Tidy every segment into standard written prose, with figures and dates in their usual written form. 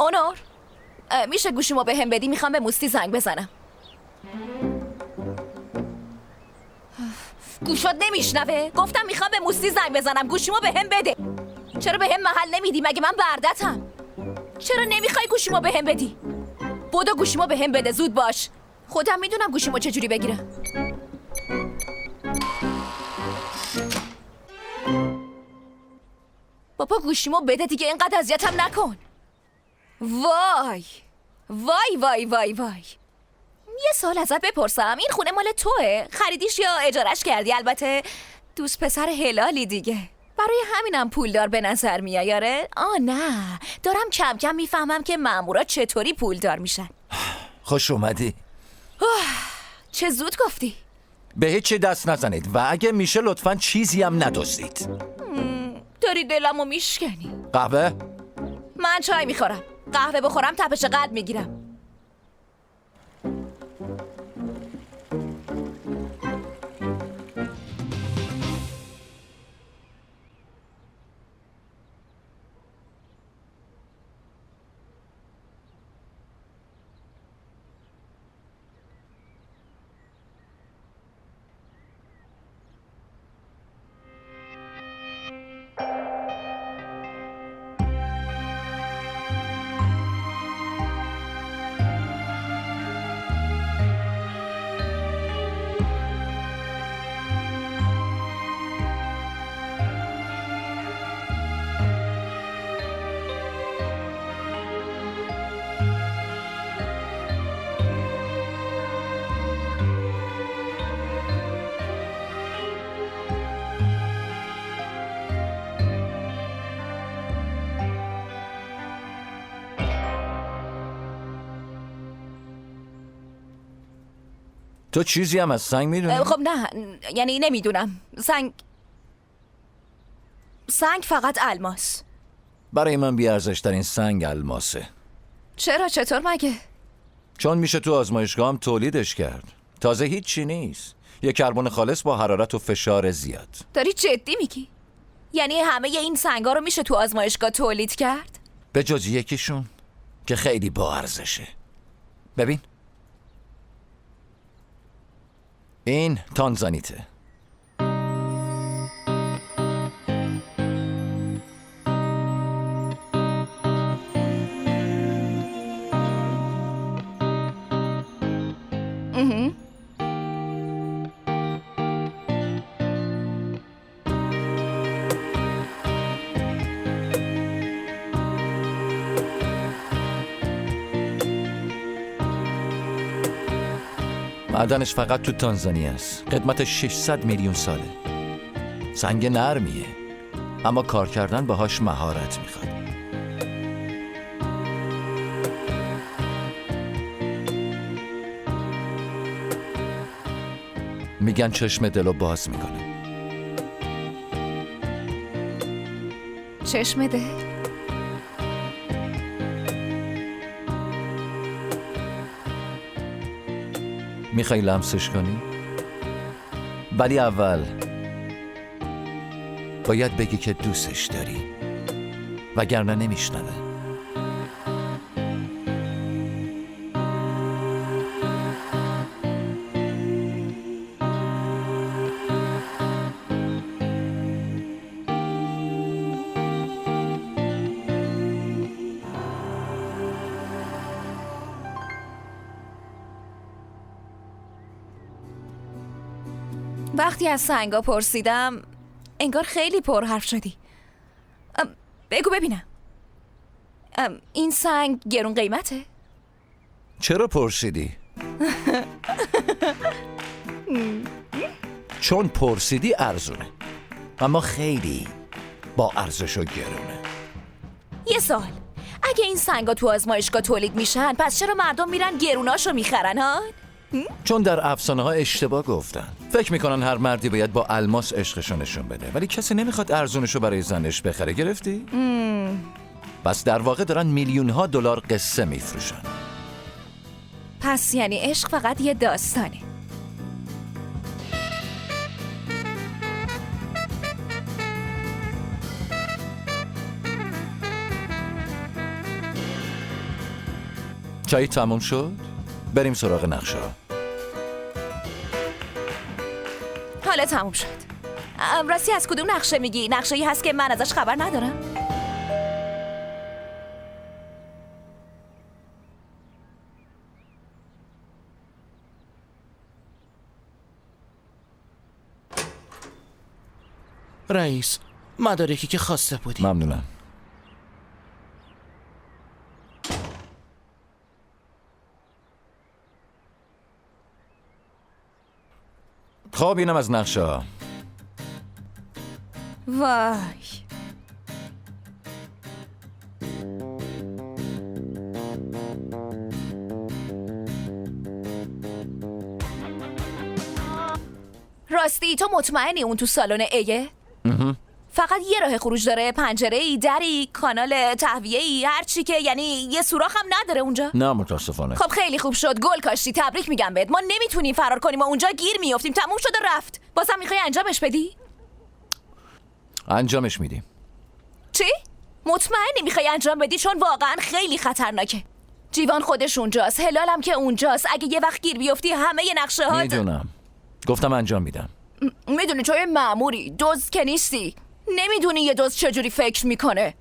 اونور میشه گوشیمو به هم بدی؟ میخوام به موستی زنگ بزنم. گوشات نمیشنوه؟ گفتم میخوام به موستی زنگ بزنم، گوشیمو به هم بده. چرا به هم محل نمیدی؟ مگه من بردتم؟ چرا نمیخوای گوشیمو به هم بدی؟ بودو گوشیمو به هم بده، زود باش. خودم میدونم گوشیمو چجوری بگیرم. بابا گوشیمو بده دیگه، اینقدر اذیتم نکن. وای وای وای وای وای. یه سوال ازت بپرسم، این خونه مال توه؟ خریدیش یا اجارش کردی؟ البته دوست پسر هلالی دیگه، برای همینم پولدار به نظر میای. آره؟ نه، دارم کم کم میفهمم که مامورا چطوری پولدار میشن. خوش اومدی. چه زود گفتی. به هیچی دست نزنید و اگه میشه لطفاً چیزی هم ندزدید. داری دلمو میشکنی. قهوه؟ من چای میخورم. قهوه بخورم تپش قلب میگیرم. تو چیزی هم از سنگ میدونی؟ خب نه، یعنی نمیدونم. سنگ فقط الماس. برای من بی‌ارزش‌ترین سنگ الماسه. چرا؟ چطور مگه؟ چون میشه تو آزمایشگاه هم تولیدش کرد. تازه هیچی نیست، یه کربن خالص با حرارت و فشار زیاد. داری جدی میگی؟ یعنی همه این سنگا رو میشه تو آزمایشگاه تولید کرد؟ به جز یکیشون که خیلی با ارزشه. ببین، این تانزانیته. معدنش فقط تو تانزانیه است. قدمتش 600 میلیون ساله. سنگ نرمیه، اما کار کردن باهاش مهارت میخواد. میگن چشم دلو باز میکنه. چشم دل؟ میخوای لمسش کنی؟ ولی اول باید بگی که دوستش داری، وگرنه نمیشنوه. وقتی از سنگا پرسیدم انگار خیلی پرحرف شدی. بگو ببینم، این سنگ گرون قیمته؟ چرا پرسیدی؟ چون پرسیدی ارزونه، اما خیلی با ارزش و گرونه. یه سوال، اگه این سنگا تو آزمایشگاه تولید میشن پس چرا مردم میرن گروناشو میخرن ها؟ چون در افسانه ها اشتباه گفتن. فکر میکنن هر مردی باید با الماس عشقشو نشون بده، ولی کسی نمیخواد ارزونشو برای زنش بخره. گرفتی؟ پس در واقع دارن میلیون ها دلار قصه میفروشن. پس یعنی عشق فقط یه داستانه. چای تموم شد؟ بریم سراغ نقشه ها. حالا تموم شد. راستی از کدوم نقشه میگی؟ نقشه ای هست که من ازش خبر ندارم؟ رئیس، مدارکی که خواسته بودی. ممنونم. خب اینم از نقشه ها. وای. راستی تو مطمئنی اون تو سالن ایه؟ فقط یه راه خروج داره؟ پنجره‌ای، دری، کانال تهویه‌ای، هر چی که، یعنی یه سوراخ هم نداره اونجا؟ نه متاسفانه. خب خیلی خوب شد، گل کاشتی، تبریک میگم بهت. ما نمیتونیم فرار کنیم، ما اونجا گیر میافتیم. تموم شد و رفت. بازم میخوای انجامش بدی؟ انجامش میدیم. چی؟ مطمئنی میخوای انجام بدی؟ چون واقعا خیلی خطرناکه. جیوان خودش اونجاست، هلالم که اونجاست. اگه یه وقت گیر بیفتی همه ی نقشه ها میدونم. گفتم انجام میدم. میدونی تو یه مأموری، دزد که نیستی. نمیدونی یه دزد چجوری فکر میکنه.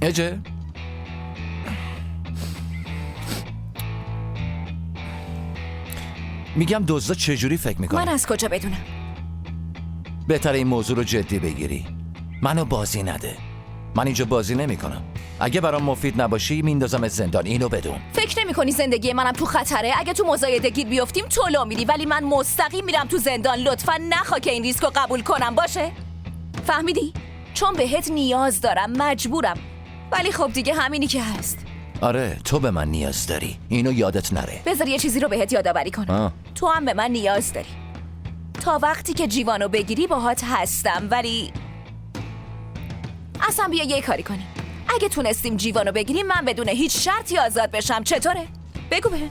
اجه؟ میگم دزدا چجوری فکر میکنه؟ من از کجا بدونم؟ بهتره این موضوع رو جدی بگیری. منو بازی نده. من اینجا بازی نمیکنم. اگه برام مفید نباشی میندازمت زندان، اینو بدون. فکر نمی‌کنی زندگی منم تو خطره؟ اگه تو مزایده گیر بیفتیم طلو میری، ولی من مستقیم میرم تو زندان. لطفاً نخوا که این ریسکو قبول کنم، باشه؟ فهمیدی؟ چون بهت نیاز دارم، مجبورم. ولی خب دیگه همینی که هست. آره تو به من نیاز داری، اینو یادت نره. بذار یه چیزی رو بهت یادآوری کنم. تو هم به من نیاز داری. تا وقتی که جیوانو بگیری باهات هستم، ولی اصلا بیا یه کاری کنیم. اگه تونستیم جیوانو بگیریم من بدون هیچ شرطی آزاد بشم، چطوره؟ بگو بهم.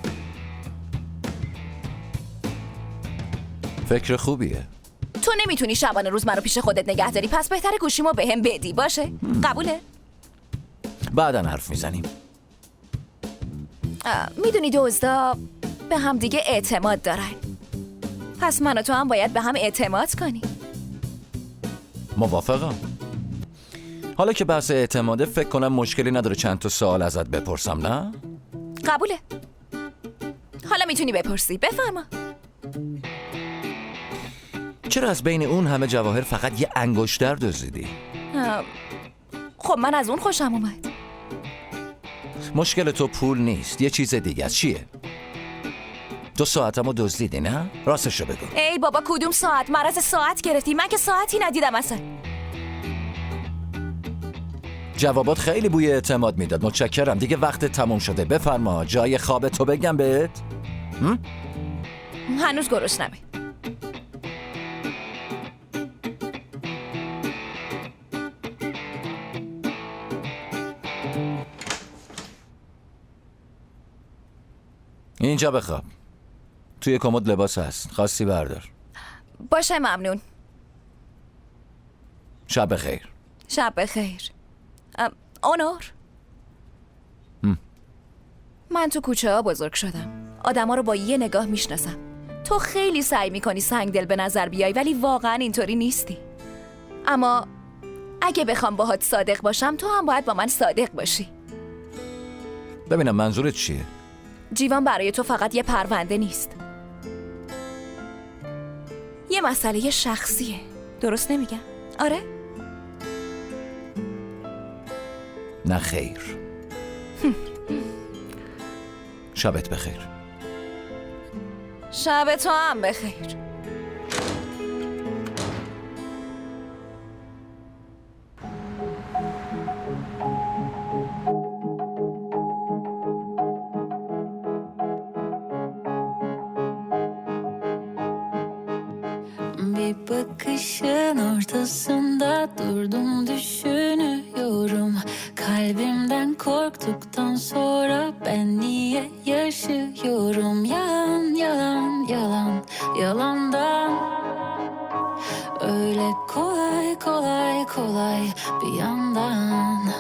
فکر خوبیه. تو نمیتونی شبانه روز منو پیش خودت نگه داری، پس بهتره گوشیمو بهم بدی، باشه؟ قبوله؟ بعدن حرف میزنیم. میدونی دزدا به هم دیگه اعتماد دارن، پس من و تو هم باید به هم اعتماد کنی. موافقم. حالا که بحث اعتماده، فکر کنم مشکلی نداره چند تا سوال ازت بپرسم، نه؟ قبوله. حالا میتونی بپرسی، بفرما. چرا از بین اون همه جواهر فقط یه انگشتر دزدیدی؟ خب من از اون خوشم اومد. مشکل تو پول نیست، یه چیز دیگه است. چیه؟ تو ساعتمو دزدیدی، نه؟ راستشو بگو. ای بابا کدوم ساعت؟ مرض ساعت گرفتی؟ من که ساعتی ندیدم اصلا. جوابات خیلی بوی اعتماد میداد. متشکرم. دیگه وقت تموم شده. بفرما جای خواب تو بگم بهت؟ هنوز گرسنمه. اینجا بخواب. توی کمد لباس هست، خواستی بردار. باشه ممنون. شب بخیر. شب بخیر. اونور، من تو کوچه ها بزرگ شدم. آدم ها رو با یه نگاه میشناسم. تو خیلی سعی میکنی سنگ دل به نظر بیای، ولی واقعا اینطوری نیستی. اما اگه بخوام باهات صادق باشم، تو هم باید با من صادق باشی. ببینم منظورت چیه؟ جیوان برای تو فقط یه پرونده نیست، یه مسئله شخصیه. درست نمیگم؟ آره؟ نه خیر. شبت بخیر. شب تو هم بخیر. Bir bakışın ortasında durdum düşünüyorum. Kalbimden korktuktan sonra ben niye yaşıyorum? Yalan, yalan, yalan, yalandan. Öyle kolay, kolay, kolay bir yandan.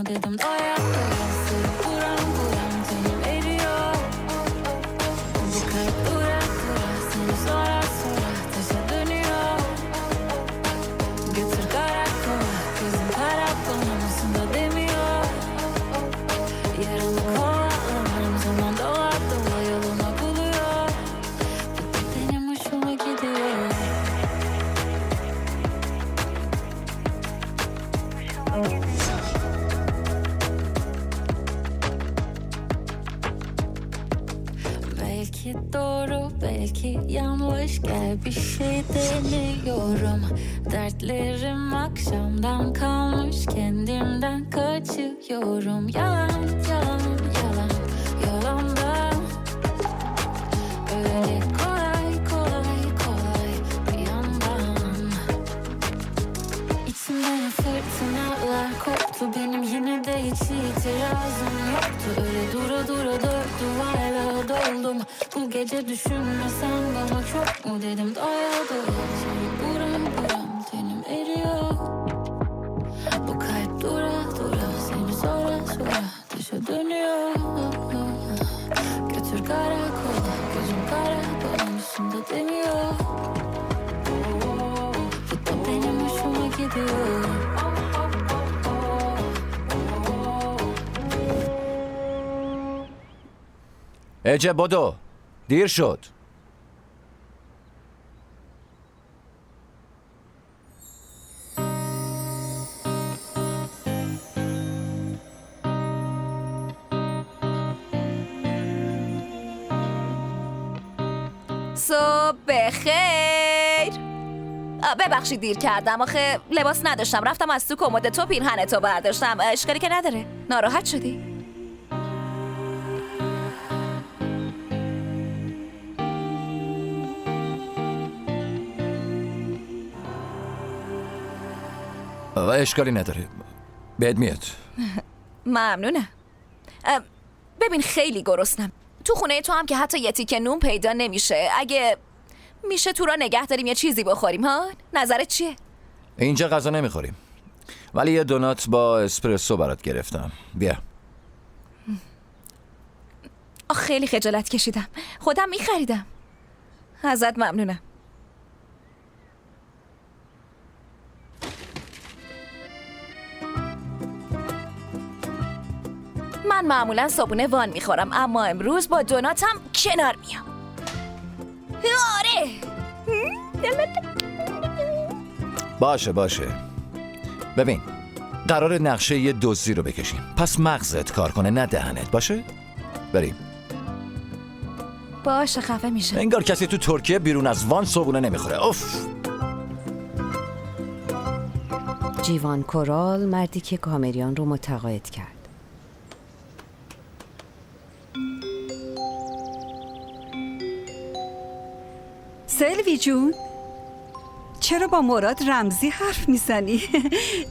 dedim doya doya. Seni buram buram tenim eriyor. Bu kalp dura dura seni sora sora taşa dönüyor. Götür karakola gözüm kara bulmasın da demiyor. Yarını kovalarım zaman dola dola yolunu buluyor. Bu da benim hoşuma gidiyor. Belki doğru, belki yanlış. Gel bir şey deniyorum. Dertlerim akşamdan kalmış. Kendimden kaçıyorum. Yalan, yalan, yalan, yalandan. Öyle kolay, kolay, kolay bir yandan. İçimden fırtınalar koptu. Benim yine de hiç itirazım yoktu. Öyle dura dura dört duvarla doldum. Bu gece düşünmesen bana çok mu dedim doya doya. Seni buram buram tenim eriyor. Bu kalp dura dura seni sora sora dışa dönüyor. Götür karakola gözüm kara dolmuşsun da demiyor. Bu da benim hoşuma gidiyor. Ece بدو دیر شد. صبح بخیر. ببخشید دیر کردم، آخه لباس نداشتم، رفتم از تو کمد تو پیرهن تو برداشتم. اشکالی که نداره. ناراحت شدی؟ اشکالی نداره، بهت میاد. ممنونم. ببین خیلی گرسنم. تو خونه تو هم که حتی یه تیکه نون پیدا نمیشه. اگه میشه تو را نگه داریم یه چیزی بخوریم ها؟ نظرت چیه؟ اینجا غذا نمیخوریم، ولی یه دونات با اسپرسو برات گرفتم. بیا. خیلی خجالت کشیدم، خودم میخریدم. ازت ممنونم. من معمولا صبحونه وان میخورم، اما امروز با دوناتم کنار میام. آره. باشه. ببین، قرار نقشه یه دزدی رو بکشیم، پس مغزت کار کنه نه دهنت. باشه؟ بریم. باشه خفه میشه. انگار کسی تو ترکیه بیرون از وان صبحونه نمیخوره. اوف. جیوان کورال، مردی که کامریان رو متقاعد کرد. سلوی جون، چرا با مراد رمزی حرف میزنی؟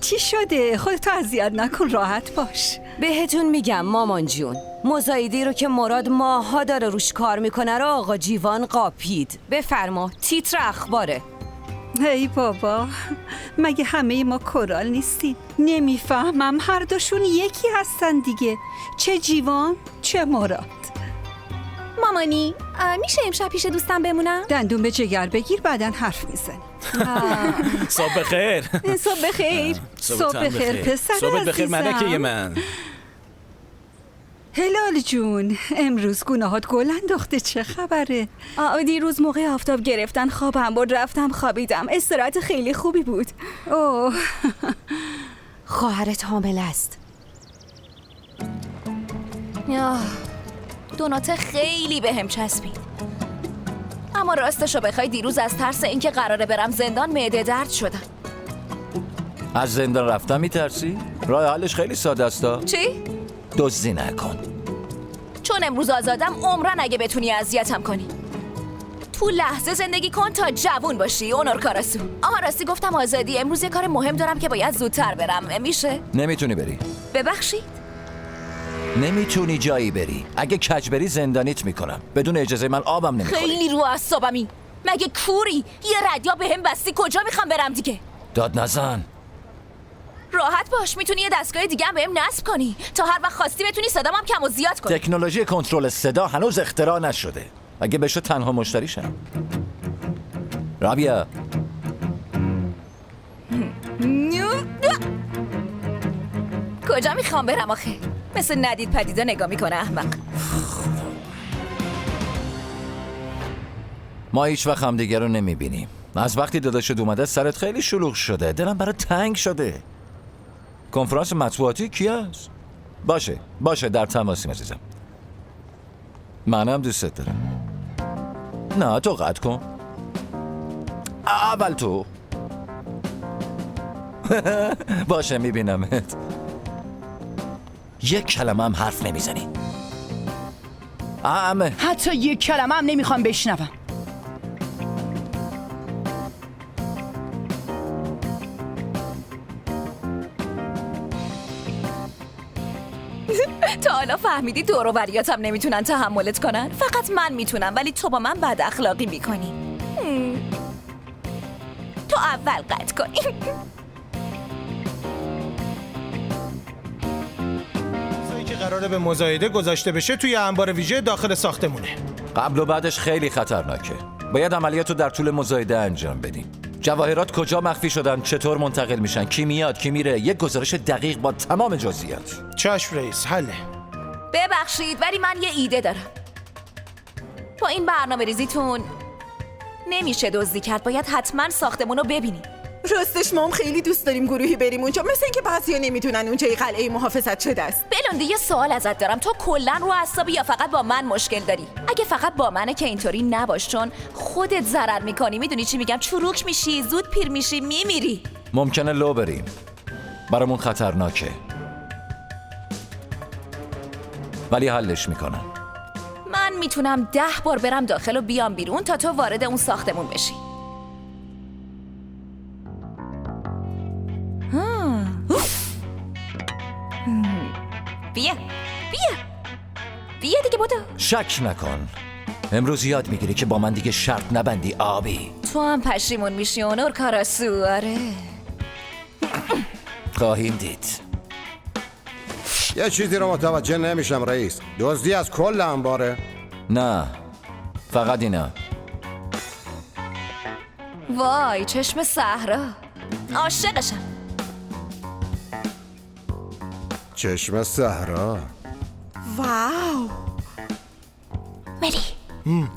چی شده؟ خودتو اذیت نکن، راحت باش. بهتون میگم مامان جون، مزایده‌ای رو که مراد ماها داره روش کار میکنه رو آقا جیوان قاپید. بفرما، تیتر اخباره. ای بابا، مگه همه ما کورال نیستیم؟ نمیفهمم، هر دوشون یکی هستن دیگه، چه جیوان چه مراد. مامانی، میشه امشب پیش دوستم بمونم؟ دندون به جگر بگیر، بعدن حرف میزنی. صبح بخیر. صبح بخیر. صبح بخیر پسر عزیزم. صبح بخیر ملکه من. هلال جون، امروز گناهات گل انداخته، چه خبره؟ دیروز موقع آفتاب گرفتن خوابم برد، رفتم خوابیدم. استراحت خیلی خوبی بود. اوه. خواهرت حامل است. دونات خیلی بهم چسبید، اما راستشو بخوای دیروز از ترس اینکه قراره برم زندان معده درد شدم. از زندان رفتن میترسی؟ راه حلش خیلی ساده است. چی؟ دزدی نکن. چون امروز آزادم، عمرن اگه بتونی اذیتم کنی. تو لحظه زندگی کن تا جوون باشی. اونور کاراسو. راستی گفتم آزادی، امروز یه کار مهم دارم که باید زودتر برم. میشه؟ نمیتونی بری. ببخشید؟ نمیتونی جایی بری. اگه کج بری زندانیت میکنم. بدون اجازه من آبم نمیخوری. خیلی رو اعصابمی. مگه کوری؟ یه ردیا بهم بستی، کجا میخوام برم دیگه؟ داد نزن. راحت باش، میتونی یه دستگاه دیگه هم بهم نصب کنی تا هر وقت خواستی بتونی صدام هم کم و زیاد کنی. تکنولوژی کنترل صدا هنوز اختراع نشده. اگه بشه تنها مشتریشم. رابیا کجا میخوام برم آخه؟ مثل ندید پدیدا نگاه میکنه احمق. ما هیچ وقت هم دیگه رو نمیبینیم. از وقتی داداشت اومده سرت خیلی شلوغ شده. دلم برای تنگ شده. کنفرانس مطبوعاتی کی هست؟ باشه در تماسیم عزیزم. منم دوستت دارم. نه تو قطع کن. اول تو. باشه میبینمت. یک کلمه هم حرف نمیزنی. حتی یک کلمه هم نمیخوام بشنوم. تا حالا فهمیدی دور و بریاتم نمیتونن تحملت کنن؟ فقط من میتونم، ولی تو با من بد اخلاقی میکنی. تو اول قطع کنی. چیزایی که قراره به مزایده گذاشته بشه توی انبار ویژه داخل ساختمونه. قبل و بعدش خیلی خطرناکه. باید عملیات رو در طول مزایده انجام بدیم. جواهرات کجا مخفی شدن، چطور منتقل میشن، کی میاد کی میره، یک گزارش دقیق با تمام جزئیات. چشم رئیس، حله. ببخشید ولی من یه ایده دارم. با این برنامه ریزیتون نمیشه دزدی کرد، باید حتما ساختمون رو ببینیم. راستش ما هم خیلی دوست داریم گروهی بریم اونجا، مثل اینکه بعضیا نمیدونن اونجا قلعه محافظت شده است. بلوندی یه سوال ازت دارم، تو کلا رو اعصابی یا فقط با من مشکل داری؟ اگه فقط با منه که اینطوری نباش، چون خودت ضرر میکنی. میدونی چی میگم؟ چروک میشی، زود پیر میشی، میمیری. ممکنه لو بریم. برامون خطرناکه. ولی حلش میکنم. من میتونم 10 بار برم داخل و بیام بیرون تا تو وارد اون ساختمون بشی. بیا دیگه بودو. شک نکن. امروز یاد میگیری که با من دیگه شرط نبندی آبی. تو هم پشیمون میشی اونور کاراسو. آره خواهیم دید. یه چیزی رو متوجه نمیشم رئیس. دزدی از کل انباره؟ نه فقط اینا. وای چشم صحرا، عاشقشم. چشم صحرا. واو. مری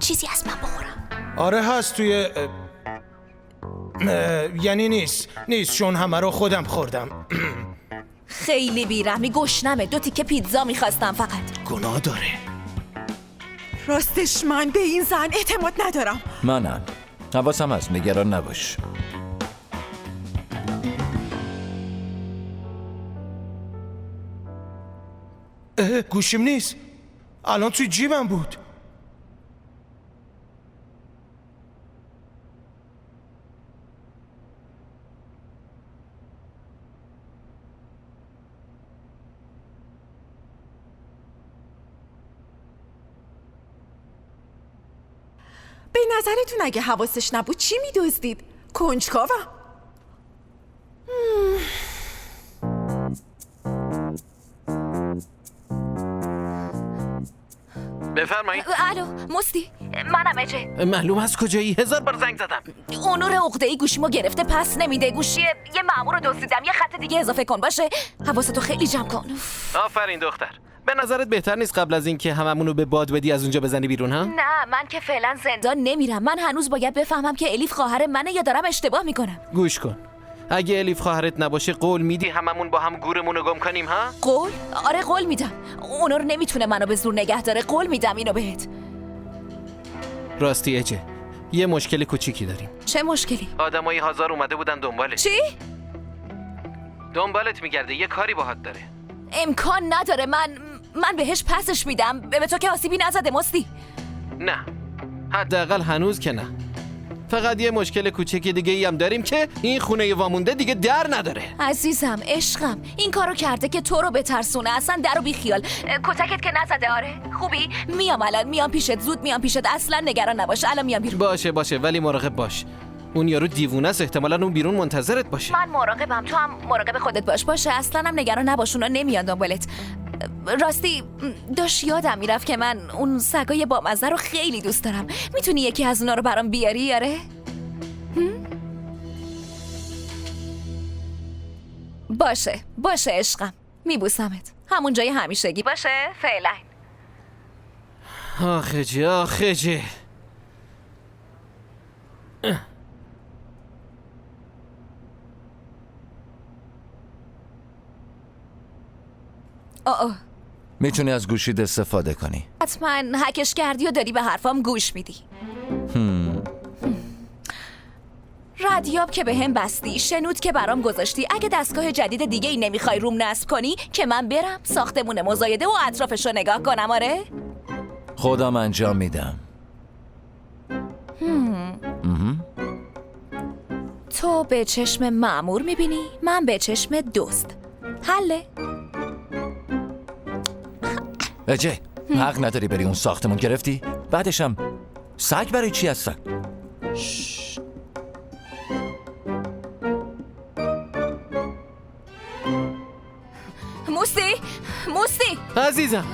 چیزی از من بخورم؟ آره هست توی یعنی نیست چون همه رو خودم خوردم. خیلی بیرحمی، گشنمه. 2 تیکه پیتزا میخواستم فقط. گناه داره. راستش من به این زن اعتماد ندارم. منم. حواسم هست، نگران نباش. گوشیم نیست. الان توی جیبم بود. به نظرتون اگه حواسش نبود چی می‌دزدید؟ کنجکاوم. بفرمایید. الو مستی، منم اجه. معلوم از کجایی؟ 1000 بار زنگ زدم. اونور عقده‌ای گوشیمو گرفته پس نمیده. گوشی یه مأمور رو دزدیدم. یه خط دیگه اضافه کن باشه. حواستو خیلی جمع کن. آفرین دختر. به نظرت بهتر نیست قبل از اینکه هممونو به باد بدی از اونجا بزنی بیرون ها؟ نه من که فعلا زندان نمیرم. من هنوز باید بفهمم که الیف خواهر منه یا دارم اشتباه میکنم. گوش کن. اگه الیف خواهرت نباشه قول میدی هممون با هم گورمون رو گم کنیم ها؟ قول؟ آره قول میدم. اونور نمیتونه منو به زور نگه داره. قول میدم اینو بهت. راستی اجه یه مشکل کوچیکی داریم. چه مشکلی؟ آدمای هزار اومده بودن دنبالت. چی؟ دنبالت میگرده، یه کاری باهات داره. امکان نداره. من بهش پسش میدم. به تو که آسیبی نزده مستی. نه حداقل هنوز که نه. فقط یه مشکل کوچیک دیگه ای هم داریم که این خونه وامونده دیگه در نداره. عزیزم عشقم این کارو کرده که تو رو بترسونه. اصلا درو بی خیال. کتکت که نزده. آره خوبی؟ میام الان. میام پیشت. زود میام پیشت. اصلا نگران نباش. الان میام بیرون. باشه ولی مراقب باش. اون یارو دیوونه است، احتمالاً اون بیرون منتظرت باشه. من مراقبم، تو هم مراقب خودت باشه. اصلا هم نگران نباش، اونا نمیان دنبالت. راستی داشت یادم میرفت که من اون سگای بامزه رو خیلی دوست دارم. میتونی یکی از اونا رو برام بیاری یاره؟ باشه عشقم، میبوسمت. همون جای همیشگی باشه. فعلا. آخه جه. میتونی از گوشید استفاده کنی. حتما هکش کردی و داری به حرفام گوش میدی. رادیاب که به هم بستی، شنود که برام گذاشتی. اگه دستگاه جدید دیگه ای نمیخوای روم نصب کنی که من برم ساختمون مزایده و اطرافش رو نگاه کنم. آره؟ خودم انجام میدم. تو به چشم مأمور میبینی، من به چشم دوست. حله؟ اجه حق نداری بری اون ساختمون. گرفتی؟ بعدشم سگ برای چی هستن؟ موسی عزیزم.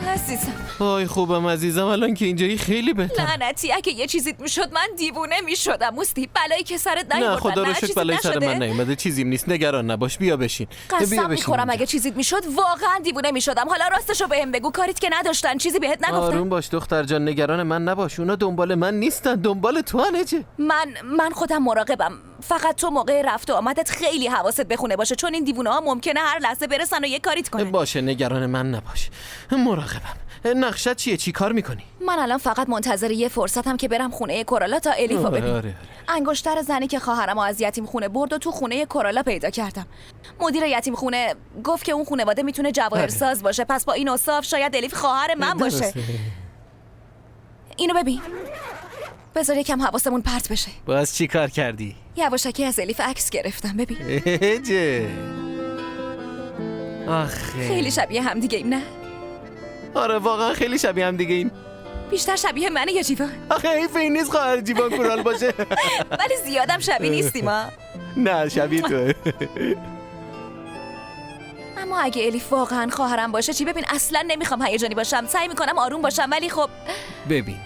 آی خوبم عزیزم، الان که اینجایی خیلی بهتر. لعنتی، اگه یه چیزیت میشد من دیوونه میشدم. موسی بلایی که سرت نیوردن. نه خدا رو شکر بلایی سر من نیومده، چیزیم نیست، نگران نباش. بیا بشین. قسم میخورم اگه چیزیت میشد واقعا دیوونه میشدم. حالا راستشو بهم بگو، کاریت که نداشتن، چیزی بهت نگفتن؟ آروم باش دختر جان، نگران من نباش. اونا دنبال من نیستن، دنبال تو انجه. من خودم مراقبم. فقط تو موقع رفت و آمدت خیلی حواست بخونه باشه، چون این دیوونه ها ممکنه هر لحظه برسن و یه کاریت کنن. باشه نگران من نباش، مراقبم. نقشت چیه؟ چی کار میکنی؟ من الان فقط منتظر یه فرصتم که برم خونه کورالا تا الیفو ببینم. آره. انگشتر زنی که خواهرمو از یتیم خونه برد و تو خونه کورالا پیدا کردم. مدیر یتیم خونه گفت که اون خانواده میتونه جواهرساز باشه، پس با این اوصاف شاید الیف خواهر من باشه. اینو ببین، بذار یکم حواسمون پرت بشه. باز چی کار کردی؟ یواشکی از الیف عکس گرفتم، ببین. آخه خیلی شبیه هم دیگه ایم، نه؟ آره واقعا خیلی شبیه هم دیگه ایم. بیشتر شبیه منه یا جیوان؟ آخه حیف این نیست خواهر جیوان کورال باشه. ولی زیادم شبیه نیستیم ها. نه شبیه توه. اما اگه الیف واقعا خواهرم باشه چی؟ ببین اصلا نمیخوام هیجانی باشم، سعی میکنم آروم باشم، ولی خب ببین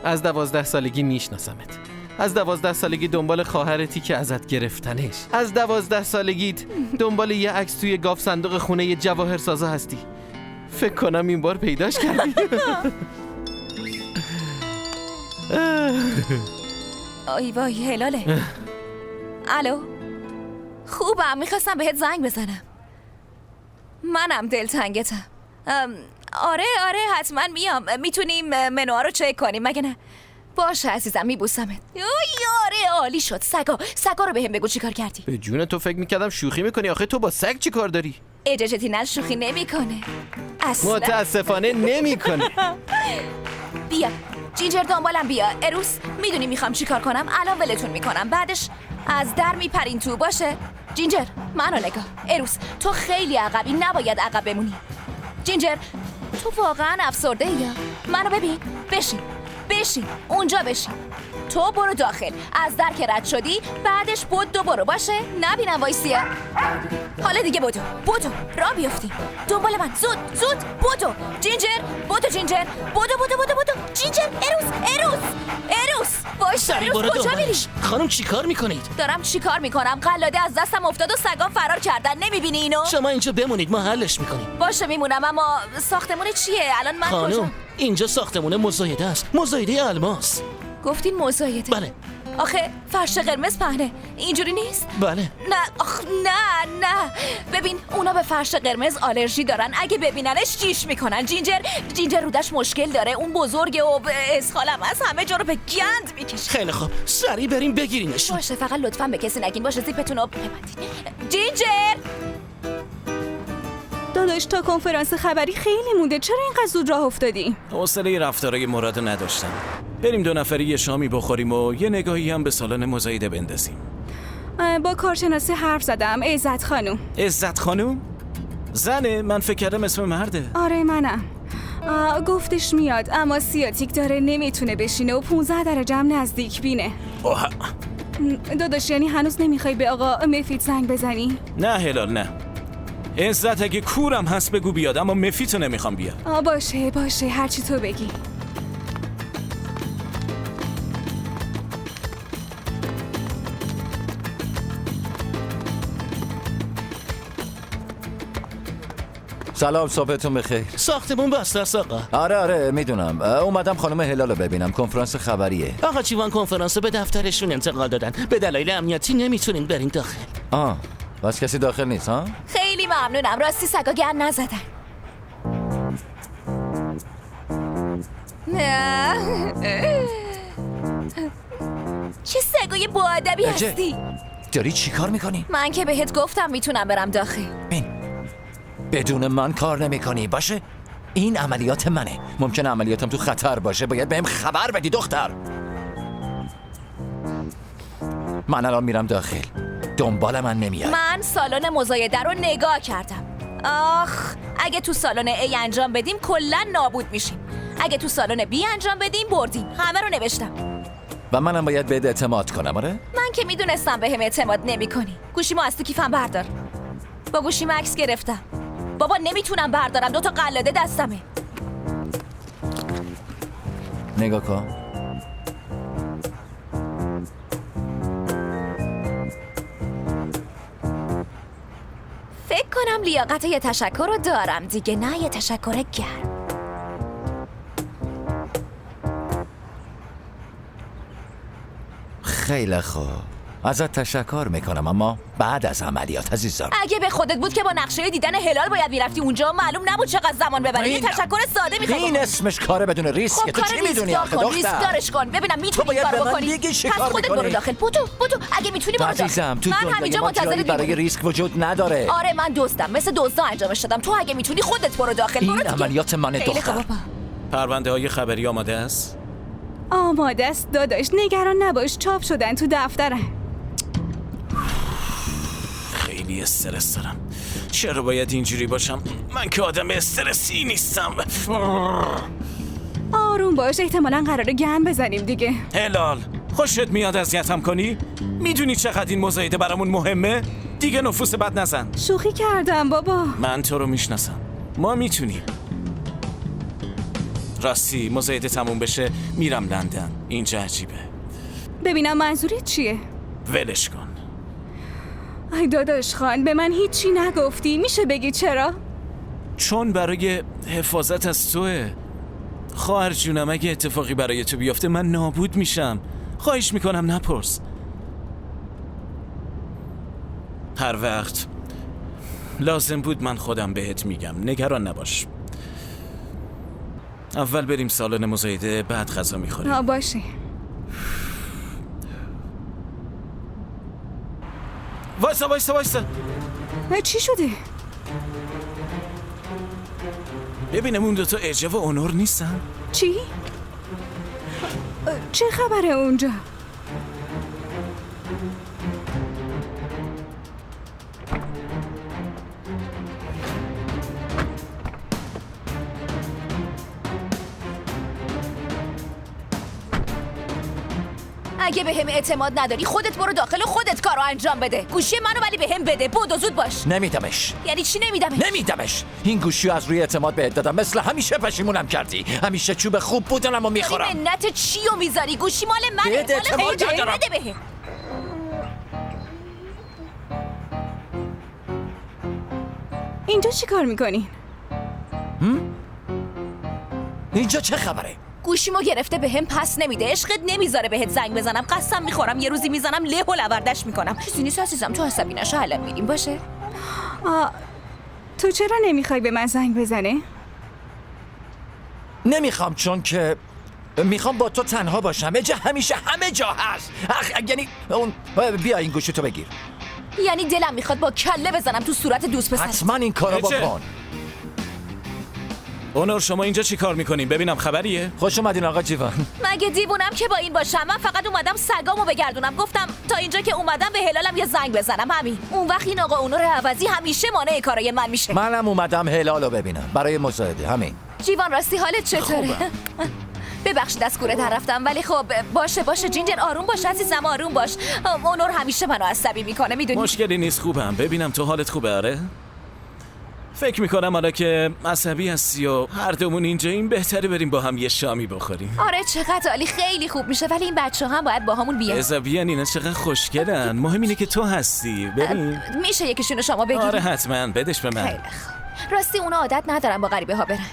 از 12 سالگی میشناسمت. از 12 سالگی دنبال خواهرتی که ازت گرفتنش. از 12 سالگیت دنبال یه عکس توی گاف صندوق خونه یه جواهرسازا هستی. فکر کنم این بار پیداش کردی. آی وای هلاله. الو خوبم، میخواستم بهت زنگ بزنم. منم دلتنگتم. آره حتما میام. میتونیم منوها رو چک کنیم مگه نه؟ باشه عزیزم، میبوسمت. آره عالی شد. سگا رو بهم بگو چی کار کردی؟ به جون تو فکر میکردم شوخی میکنی. آخه تو با سگ چی کار داری؟ اجاجتی شوخی نمیکنه اصلا. متاسفانه نمیکنه. بیا جینجر دنبالم بیا. اروس میدونی میخوام چی کار کنم؟ الان ولتون میکنم، بعدش از در میپرین تو. باشه جینجر منو نگاه. اروس تو خیلی عقبی، نباید عقب بمونی. جینجر تو واقعا افسرده یا؟ منو ببین. بشین اونجا بشین. تو برو داخل، از در که رد شدی بعدش بدو برو. باشه نبینم وایسیه. حالا دیگه بدو را بیافتی. دنبال من زود بدو. جینجر بدو. جینجر. اروس باشه. اروس کجا میری؟ خانم چی کار میکنید؟ دارم چی کار میکنم؟ قلاده از دستم افتاد و سگا فرار کردن. نمیبینی اینو؟ شما اینجا بمونید، ما حلش میکنیم. باشه میمونم، اما ساختمون چیه الان؟ من خانم کجا؟ اینجا ساختمون مزایده است، مزایده الماس. گفتین مزایده؟ بله. آخه فرش قرمز پهنه، اینجوری نیست؟ بله. نه ببین اونا به فرش قرمز آلرژی دارن، اگه ببیننش جیش میکنن. جینجر رودش مشکل داره، اون بزرگه و اسخالم از همه جا رو به گند میکشه. خیلی خوب سریع بریم بگیرینش. باشه فقط لطفاً به کسی نگین. باشه زیپتون رو ببندین. جینجر داداش تا کنفرانس خبری خیلی مونده، چرا اینقدر زود راه افتادی؟ حوصله رفتارای مراد نداشتم. بریم 2 نفری یه شامی بخوریم و یه نگاهی هم به سالن مزایده بندازیم. با کارشناسی حرف زدم. عزت خانوم. عزت خانوم؟ زنه؟ من فکر کردم اسم مرده. آره منم. گفتش میاد اما سیاتیک داره، نمیتونه بشینه و 15 درجه هم نزدیک بینه. داداش یعنی هنوز نمیخوای به آقا مفید زنگ بزنی؟ نه هلال نه. عزت اگه کورم هست بگو بیاد، اما مفیتو نمیخوام بیاد. باشه هرچی تو بگی. سلام، صبحتون بخیر. ساختمون بسته است آقا. آره میدونم. اومدم خانم هلال رو ببینم، کنفرانس خبریه. آقا جیوان کنفرانس به دفترشون انتقال دادن، به دلایل امنیتی نمیتونین برین داخل. بس کسی داخل نیست ها؟ خیلی ممنونم، راستی سگا گن نزدن. چه سگای باادبی هستی؟ داری چی کار میکنی؟ من که بهت گفتم میتونم برم داخل. بدون من کار نمیکنی باشه؟ این عملیات منه، ممکنه عملیاتم تو خطر باشه، باید بهم خبر بدی دختر. من الان میرم داخل، دنبال من نمیاد. من سالن مزایده رو نگاه کردم. آخ، اگه تو سالن A انجام بدیم کلا نابود میشیم، اگه تو سالن B انجام بدیم بردیم. همه رو نوشتم. و منم باید بهت اعتماد کنم. آره؟ من که میدونستم بهم اعتماد نمیکنی. گوشیمو از تو کیفم بردار. با گوشیم عکس گرفتم. بابا نمیتونم بردارم، 2 تا قلاده دستمه. نگاه کن. فکر کنم لیاقت یه تشکر رو دارم دیگه، نه یه تشکر گرم. خیلی خوب، ازت تشکر میکنم، اما بعد از عملیات عزیزم. اگه به خودت بود که با نقشه دیدن هلال باید میرفتی اونجا، معلوم نبود چقدر زمان ببره. یه تشکر ساده میخوام. این اسمش کاره بدون ریسک. خب تو چی میدونی آخه دختر؟ ریسک دارش کن ببینم میتونی کارو بکنی. پس خودت برو داخل. بودو اگه میتونی برو داخل. عزیزم تو من همینجا منتظرت برای ریسک وجود نداره. آره من دزدم، مثل دزدا انجامش دادم. تو اگه میتونی خودت برو داخل. این عملیات منه دختر. پرونده های خبری آماده است؟ آماده است داداش، نگران نباش، چاپ شدن تو دفترم. خیلی استرس دارم. چرا باید اینجوری باشم؟ من که آدم استرسی نیستم. آروم باش، احتمالاً قراره گن بزنیم دیگه. هلال، خوشت میاد اذیتم کنی؟ میدونی چقدر این مزایده برامون مهمه؟ دیگه نفوس بد نزن. شوخی کردم بابا. من تو رو میشناسم، ما میتونیم. راستی مزایده تموم بشه میرم لندن، اینجا عجیبه. ببینم منظورت چیه؟ ولش کن. ای داداش خان، به من هیچی نگفتی، میشه بگی چرا؟ چون برای حفاظت از توه. خواهر جونم، اگه اتفاقی برای تو بیفته من نابود میشم. خواهش میکنم نپرس. هر وقت لازم بود من خودم بهت میگم، نگران نباش. اول بریم سالن مزایده، بعد غذا میخوریم. باشه. وایسا. چی شده؟ ببینم اون 2 تا ارجه و اونور نیستن؟ چی؟ چه خبره اونجا؟ اگه بهم اعتماد نداری خودت برو داخل و خودت کارو انجام بده. گوشی منو ولی بهم بده. بدو زود باش. نمیدمش. یعنی چی نمیدمش؟ نمیدمش. این گوشیو از روی اعتماد بهت دادم، مثل همیشه پشیمونم کردی. همیشه چوب خوب بودنم و میخورم. منت چیو میذاری؟ گوشی مال منه. مال خودت. بده بهم. اینجا چی کار میکنی؟ اینجا چه خبره؟ گوشیمو گرفته بهم پس نمیده. عشقت نمیذاره بهت زنگ بزنم. قسم میخورم یه روزی میزنم له و لوردش میکنم. چیزی نیست عزیزم، تو عصبی نشو، حالا میریم باشه. تو چرا نمیخوای به من زنگ بزنه؟ نمیخوام، چون که میخوام با تو تنها باشم. همیشه همه جا هست. یعنی اون بیا این گوشی تو بگیر. یعنی دلم میخواد با کله بزنم تو صورت دوست پسر. حتما این کارو بکن. اونور شما اینجا چی کار میکنین؟ ببینم خبریه؟ خوش اومدین آقا جیوان. مگه دیوونم که با این باشم؟ من فقط اومدم سگامو بگردونم. گفتم تا اینجا که اومدم به هلالم یه زنگ بزنم، همین. اون وقت این آقا اونور عوضی همیشه مانع کارای من میشه. منم اومدم هلالو ببینم برای مزایده، همین. جیوان راستی حالت چطوره؟ ببخشید از کوره در رفتم، ولی خب باشه جینجر، آروم باش عزیزم، آروم باش. اونور همیشه منو عصبی میکنه میدونی. مشکلی نیست، خوبم. ببینم تو حالت خوبه؟ آره. فکر میکنم حالا که عصبی هستی و هر دومون اینجا، این بهتره بریم با هم یه شامی بخوریم. آره چقدر عالی، خیلی خوب میشه، ولی این بچه‌ها هم باید با همون بیان. بذار بیان، اینا چقدر خوشگلن. مهم اینه که تو هستی. ببین میشه یکیشونو شما بگیرید؟ آره حتما، بدش به من. خیلی خوب. راستی اونا عادت ندارن با غریبه ها برن.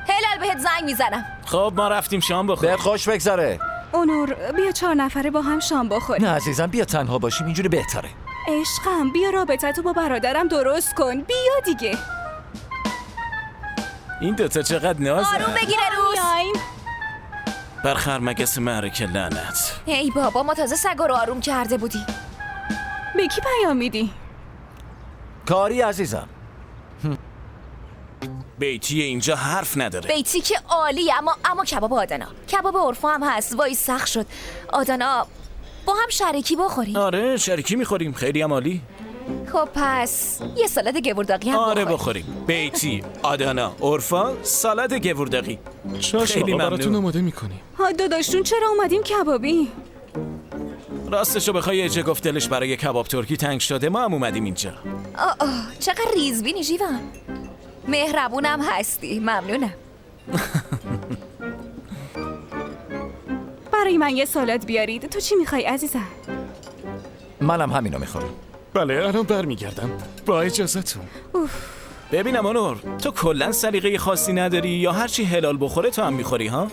هلال بهت زنگ میزنم. خب ما رفتیم شام بخوریم. به خوش بگذره. اونور بیا 4 نفره با هم شام بخوریم. نه عزیزم، بیا تنها باشیم، اینجوری بهتره. عشقم بیا رابطتو با برادرم درست کن، بیا دیگه. این دوتا چقدر نازن. آروم بگیره روز. بر خرمگس معرکه لعنت. ای بابا، ما تازه سگا رو آروم کرده بودی. به کی پیام میدی؟ کاری عزیزم. بیتی اینجا حرف نداره. بیتی که عالیه، اما کباب آدنا، کباب عرفا هم هست. وای سخت شد. آدنا با هم شریکی بخوریم. آره شریکی میخوریم، خیلی هم عالی. خب پس یه سالاد گورداغی هم آره بخوریم. بیتی، آدانا، عرفا، سالاد گورداغی. خیلی براتون آماده میکنیم. ها داداشتون چرا اومدیم کبابی؟ راستشو بخوای اجه گفت دلش برای کباب ترکی تنگ شده، ما هم اومدیم اینجا. چقدر ریزبینی جیوان. مهربونم هستی، ممنونم. برای من یه سالاد بیارید. تو چی میخوای عزیزم؟ منم همینو میخورم. بله الان برمیگردم با اجازهتون. ببینم آنور، تو کلا سلیقه خاصی نداری یا هرچی هلال بخوره تو هم میخوری ها؟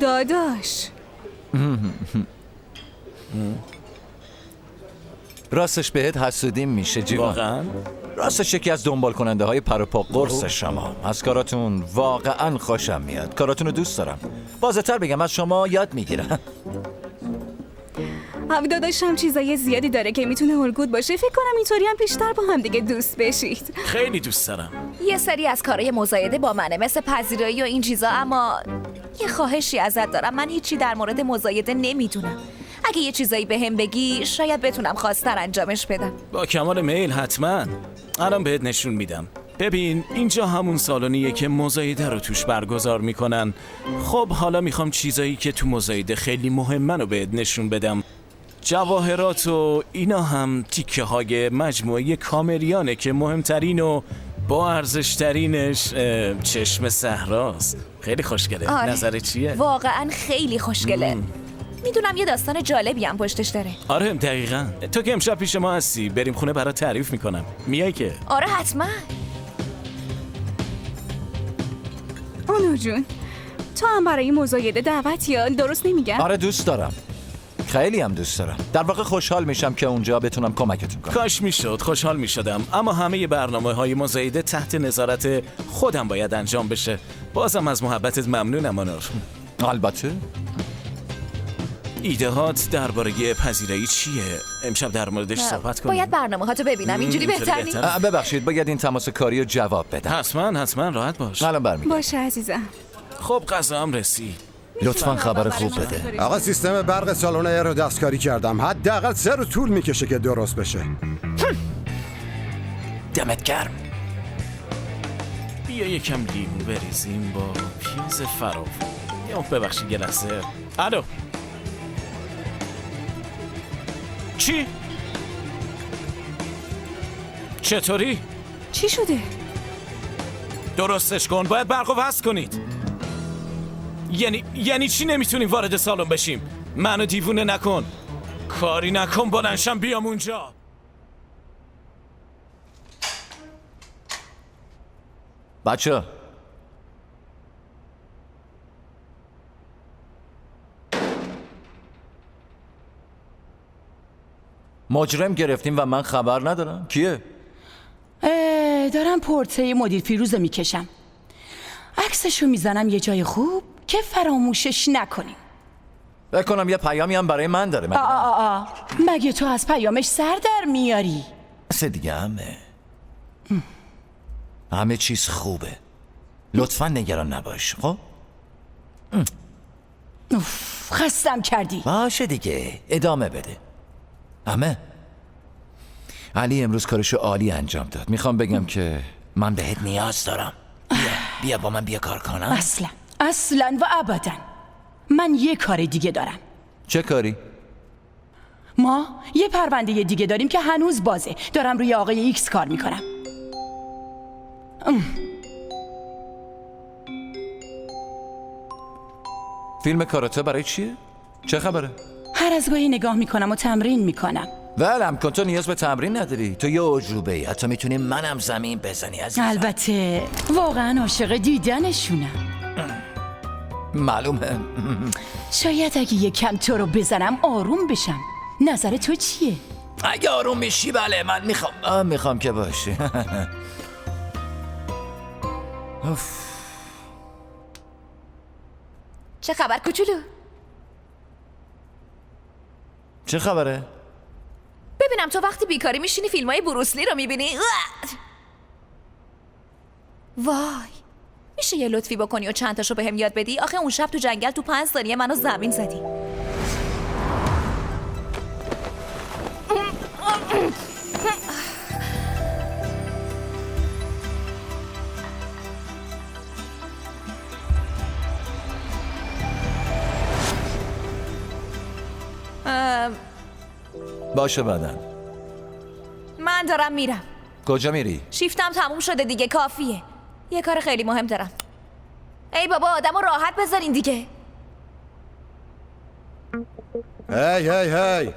داداش راستش بهت حسودیم میشه جیوان. واقعا؟ راستش یکی از دنبال کننده های پر و پا قرص شما. از کاراتون واقعا خوشم میاد. کاراتون رو دوست دارم. واضح‌تر بگم از شما یاد میگیرم. داداشم چیزای زیادی داره که میتونه الگوت باشه. فکر کنم اینطوری هم بیشتر با هم دیگه دوست بشید. خیلی دوست دارم. یه سری از کارهای مزایده با منه، مثل پذیرایی و این چیزا، اما یه خواهشی ازت دارم. من هیچی در مورد مزایده نمیدونم. اگه یه چیزایی بهم بگی شاید بتونم خواستر انجامش بدم. با کمال میل حتما. الان بهت نشون میدم. ببین اینجا همون سالونیه که مزایده رو توش برگزار میکنن. خب حالا میخوام چیزایی که تو مزایده خیلی مهمن رو بهت نشون بدم. جواهرات و اینا هم تیکه های مجموعه کامریانه که مهمترین و با ارزشترینش چشم صحراست. خیلی خوشگله. آره. نظر چیه؟ واقعا خیلی خوشگله. میدونم یه داستان جالبی هم پشتش داره. آره دقیقاً. تو که امشب پیش ما هستی، بریم خونه برات تعریف میکنم. میای که؟ آره حتما. آنو جون تو هم برای مزایده دعوت یا درست نمیگم؟ آره دوست دارم. خیلی هم دوست دارم. در واقع خوشحال میشم که اونجا بتونم کمکتون کنم. کاش میشد، خوشحال میشدم. اما همه برنامه‌های مزایده تحت نظارت خودم باید انجام بشه. بازم از محبتت ممنونم آنور. البته. ایده‌هات درباره پذیرایی چیه؟ امشب در موردش صحبت کنیم. باید برنامه‌هاتو ببینم، اینجوری بهتر نیست؟ ببخشید باید این تماس کاری رو جواب بدم. حتما راحت باش. الان برمیگردم. باشه عزیزم. خب غذا هم رسید. لطفاً خبر خوب بده. آقا سیستم برق سالن رو دستکاری کردم. حداقل 3 روز طول میکشه که درست بشه. دمت گرم. بیا یکم لیمو بریزیم با پیاز فراوون. یا ببخشید یه لحظه. الو. چی؟ چطوری؟ چی شده؟ درستش کن، باید برقو وصل کنید. یعنی چی نمیتونیم وارد سالن بشیم؟ منو دیوونه نکن. کاری نکن بلنشم بیام اونجا. بچه مجرم گرفتیم و من خبر ندارم. کیه؟ دارم پورتری مدیر فیروزه میکشم. عکسشو میزنم یه جای خوب که فراموشش نکنیم. بکنم یه پیامی هم برای من داره. مگه تو از پیامش سر در میاری؟ دیگه همه چیز خوبه. لطفا نگران نباش. خب خستم کردی. باشه دیگه ادامه بده. علی امروز کارشو عالی انجام داد. میخوام بگم که من بهت نیاز دارم. بیا با من بیا کار کنم. اصلا و ابدا. من یه کار دیگه دارم. چه کاری؟ ما یه پرونده دیگه داریم که هنوز بازه. دارم روی آقای ایکس کار میکنم. فیلم کاراته برای چیه؟ چه خبره؟ هر از گاهی نگاه میکنم و تمرین میکنم. ولم کن، تو نیاز به تمرین نداری. تو یه عجوبه ای، حتی میتونی منم زمین بزنی عزیزم. البته واقعا عاشق دیدنشونم. معلومه. شاید اگه یکم تو رو بزنم آروم بشم. نظر تو چیه؟ اگه آروم میشی بله، من میخوام که باشی. چه خبر کوچولو؟ چه خبره؟ ببینم تو وقتی بیکاری میشینی فیلمای بروسلی رو میبینی؟ وای، میشه یه لطفی بکنی و چند تاشو بهم یاد بدی؟ آخه اون شب تو جنگل تو 5 ثانیه منو زمین زدی. باشه بعدن. من دارم میرم. کجا میری؟ شیفتم تموم شده دیگه، کافیه. یه کار خیلی مهم دارم. ای بابا آدمو راحت بذارین دیگه. هی هی هی.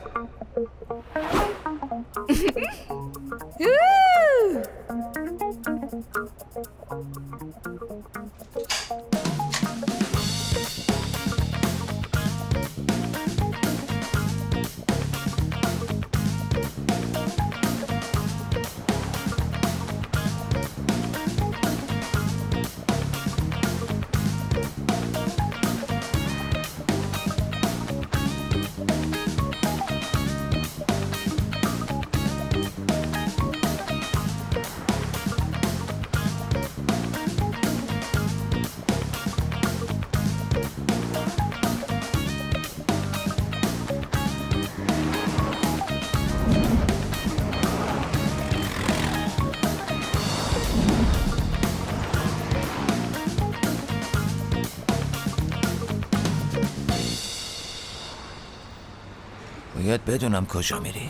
باید بدونم کجا میری.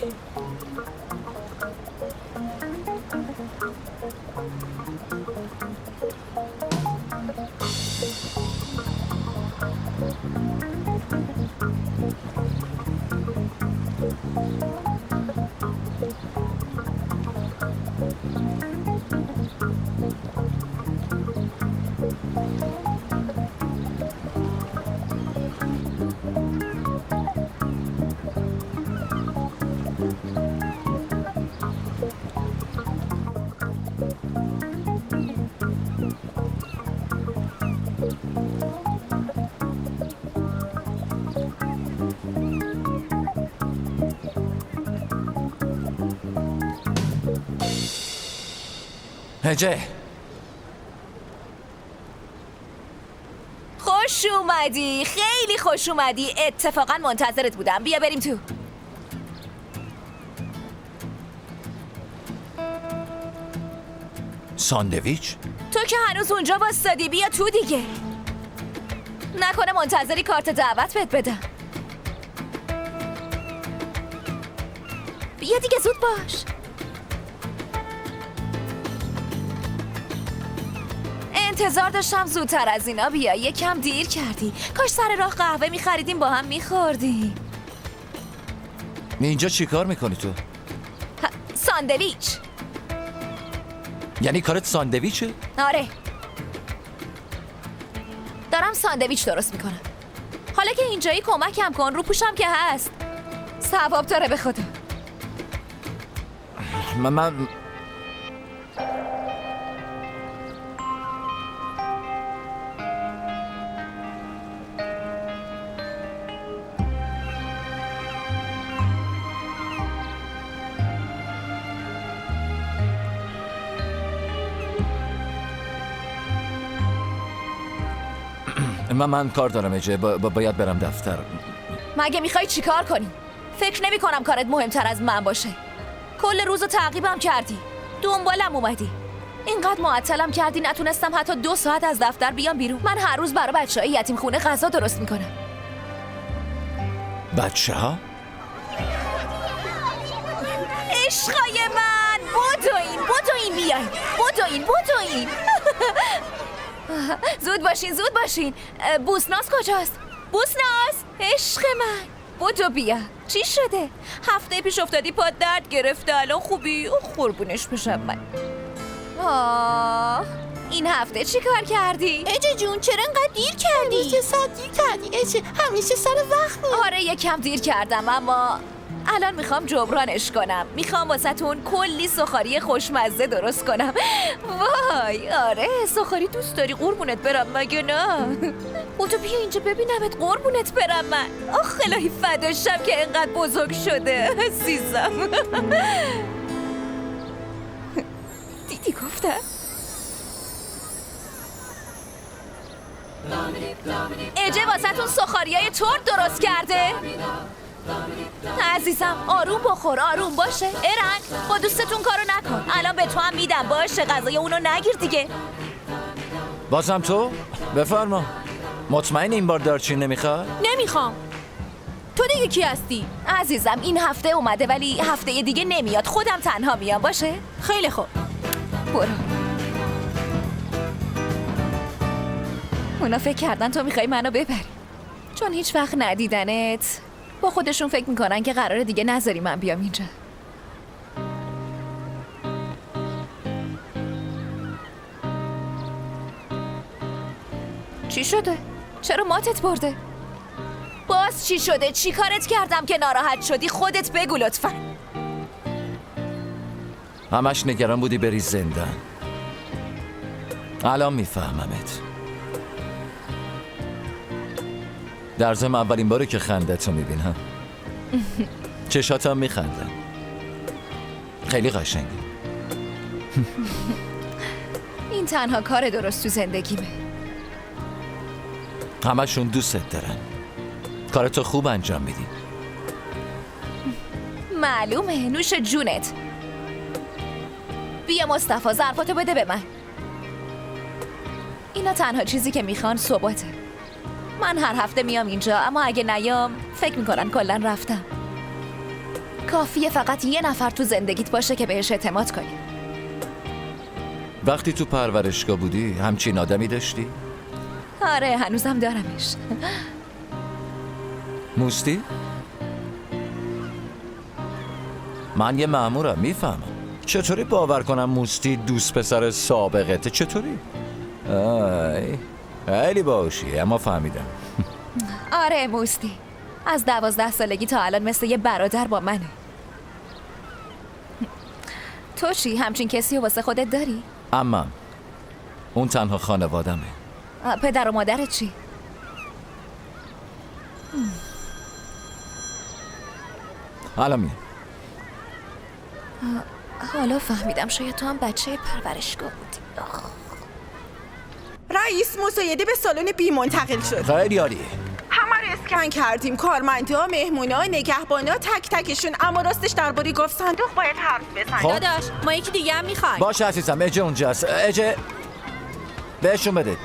هجه خوش اومدی، خیلی خوش اومدی. اتفاقا منتظرت بودم. بیا بریم تو. ساندویچ؟ تو که هنوز اونجا واسادی، بیا تو دیگه. نکنه منتظری کارت دعوت بهت بدم. بیا دیگه زود باش. انتظار داشتم زودتر از اینا بیا. یکم دیر کردی. کاش سر راه قهوه میخریدیم با هم میخوردیم. اینجا چی کار میکنی تو؟ ساندویچ. یعنی کارت ساندویچه؟ آره، دارم ساندویچ درست میکنم. حالا که اینجایی کمکم کن، رو پوشم که هست. ثواب داره به خدا. من کار دارم اجه. باید برم دفتر. مگه میخوای چی کار کنی؟ فکر نمی کنم کارت مهمتر از من باشه. کل روزو تعقیبم کردی، دنبالم اومدی، اینقدر معطلم کردی نتونستم حتی 2 ساعت از دفتر بیام بیرون. من هر روز برای بچه‌های یتیم خونه غذا درست میکنم. بچه ها؟ عشقای من بدوین بیاین بدوین زود باشین بوسناس کجاست؟ بوسناس عشق من بدو بیا. چی شده؟ هفته پیش افتادی پات درد گرفته الان خوبی؟ قربونش بشم من. این هفته چی کار کردی؟ اجه جون چرا انقدر دیر کردی؟ همیشه ساعت دیر کردی اجه، همیشه سر وقت بود. آره یکم دیر کردم اما الان میخوام جبرانش کنم. میخوام واسه‌تون کلی سوخاری خوشمزه درست کنم. وای آره سوخاری دوست داری قربونت برم مگه نه؟ بودو بیا اینجا ببینمت قربونت برم من. آخ الهی فداشم که اینقدر بزرگ شده عزیزم. دیدی گفتم؟ اجه واسه‌تون سوخاریای ترد درست کرده. عزیزم آروم بخور آروم باشه. ارنگ با دوستتون کارو نکن. الان به تو هم میدم باشه غذای اونو نگیر دیگه. بازم تو؟ بفرما. مطمئن این بار دارچین نمیخواد؟ نمیخوام. تو دیگه کی هستی؟ عزیزم این هفته اومده ولی هفته دیگه نمیاد. خودم تنها میام باشه؟ خیلی خوب برو. اونا فکر کردن تو میخوای منو ببری چون هیچ وقت ندیدنت. با خودشون فکر میکنن که قراره دیگه نذاری من بیام اینجا. چی شده؟ چرا ماتت برده؟ باز چی شده؟ چی کارت کردم که ناراحت شدی؟ خودت بگو لطفا. همش نگران بودی بری زندان. الان میفهممت. در ضمن اولین باره که خندتو میبینم. چشاتم میخندن. خیلی قشنگه. این تنها کار درست تو زندگیمه. همشون دوستت دارن. کارتو خوب انجام میدی. معلومه نوش جونت. بیا مصطفی ظرفاتو بده به من. اینا تنها چیزی که میخوان ثباته. من هر هفته میام اینجا اما اگه نیام فکر میکنن کلن رفتم. کافیه فقط یه نفر تو زندگیت باشه که بهش اعتماد کنی. وقتی تو پرورشگاه بودی همچین آدمی داشتی؟ آره هنوزم دارمش. موستی؟ من یه مأمورم میفهمم. چطوری باور کنم موستی دوست پسر سابقته؟ چطوری؟ خیلی باهوشی اما فهمیدم. آره موستی از 12 سالگی تا الان مثل یه برادر با منه. تو چی؟ همچین کسی رو واسه خودت داری؟ عمم اون تنها خانوادمه. پدر و مادرت چی؟ حالا میام. حالا فهمیدم شاید تو هم بچه پرورشگاه بودی. رئیس مزایده به سالن بی منتقل شد. خیلی عالیه. همه رو اسکن کردیم. کارمندا، مهمونا، نگهبانا تک تکشون. اما راستش درباره گفت صندوق باید حرف بزنیم. داداش ما یکی دیگه هم میخوایم. باشه عزیزم اجه اونجاست. اجه بهشون بده.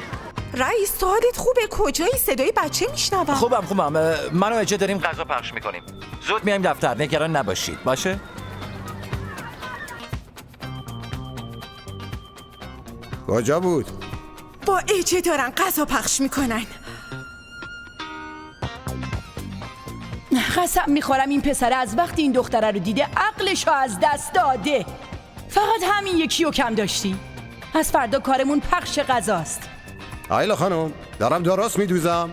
رئیس سوالت خوبه کجایی؟ صدای بچه میشنوم. خوبم من و اجه داریم غذا پخش میکنیم. زود میایم دفتر نگران نباشید باشه؟ کجا بود؟ با اجه دارن غذا پخش میکنن. قسم میخورم این پسر از وقتی این دختره رو دیده عقلشو از دست داده. فقط همین یکی رو کم داشتی. از فردا کارمون پخش غذاست. آیلا خانم دارم درست میدوزم.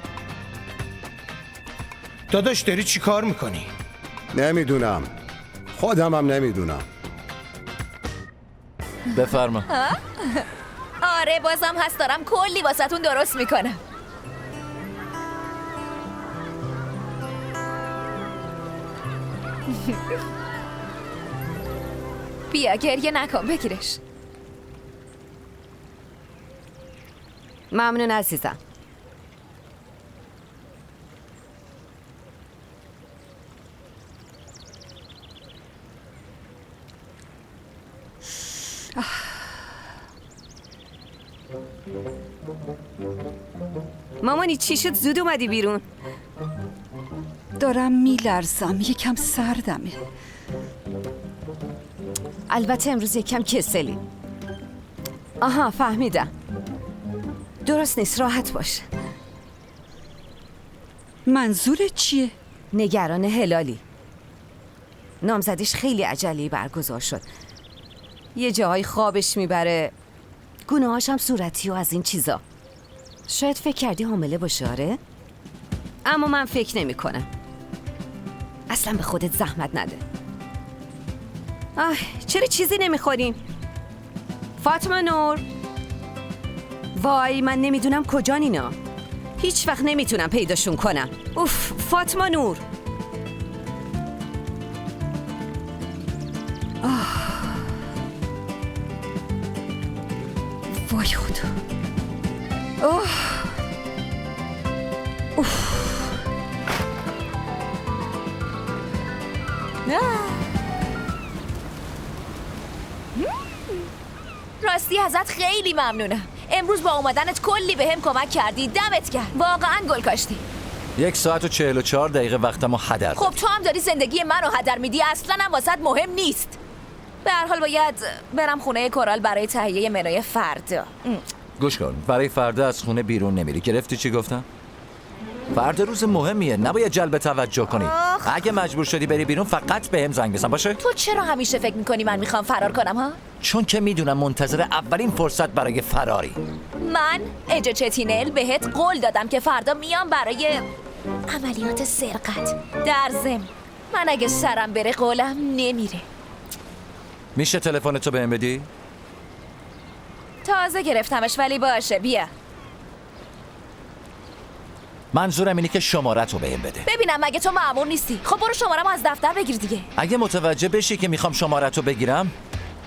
داداش داری چی کار میکنی؟ نمیدونم خودمم نمیدونم. بفرما. آره بازم هست دارم کلی واسهتون درست میکنم. بیا گریه نکن بگیرش. ممنون عزیزم. مامانی چی شد زود اومدی بیرون؟ دارم میلرزم، یکم سردمه. البته امروز یکم کسلی. آها فهمیدم. درست نیست، راحت باش. منظورت چیه؟ نگران هلالی. نامزدیش خیلی عجلی برگزار شد. یه جاهای خوابش میبره، گناهاش هم صورتی و از این چیزا. شاید فکر کردی حامله باشه آره؟ اما من فکر نمی کنم. اصلا به خودت زحمت نده. چرا چیزی نمیخوریم؟ فاطمه نور. وای من نمیدونم کجان اینا. هیچ وقت نمیتونم پیداشون کنم. اوف فاطمه نور. وای خدا. راستی ازت خیلی ممنونم. امروز با اومدنت کلی بهم کمک کردی. دمت گرم. واقعا گل کاشتی. 1 ساعت و 44 دقیقه وقتمو هدر. خب تو هم داری زندگی منو هدر میدی. اصلا هم واسط مهم نیست. به هر حال باید برم خونه کورال برای تهیه منوی فردا. گوش کن، برای فردا از خونه بیرون نمیری. گرفتی چی گفتم؟ فردا روز مهمیه، نباید جلب توجه کنی. اگه مجبور شدی بری بیرون فقط بهم زنگ بزن باشه؟ تو چرا همیشه فکر میکنی من میخوام فرار کنم ها؟ چون که میدونم منتظر اولین فرصت برای فراری. من اجا چتینل بهت قول دادم که فردا میام برای عملیات سرقت. در ضمن من اگه سرم بره قولم نمیره. میشه تلفنتو بهم بدی؟ تازه گرفتمش ولی باشه بیا. منظورم اینه که شماره‌تو بهم بده. ببینم مگه تو مأمور نیستی؟ خب برو شماره‌مو از دفتر بگیر دیگه. اگه متوجه بشی که میخوام شماره‌تو بگیرم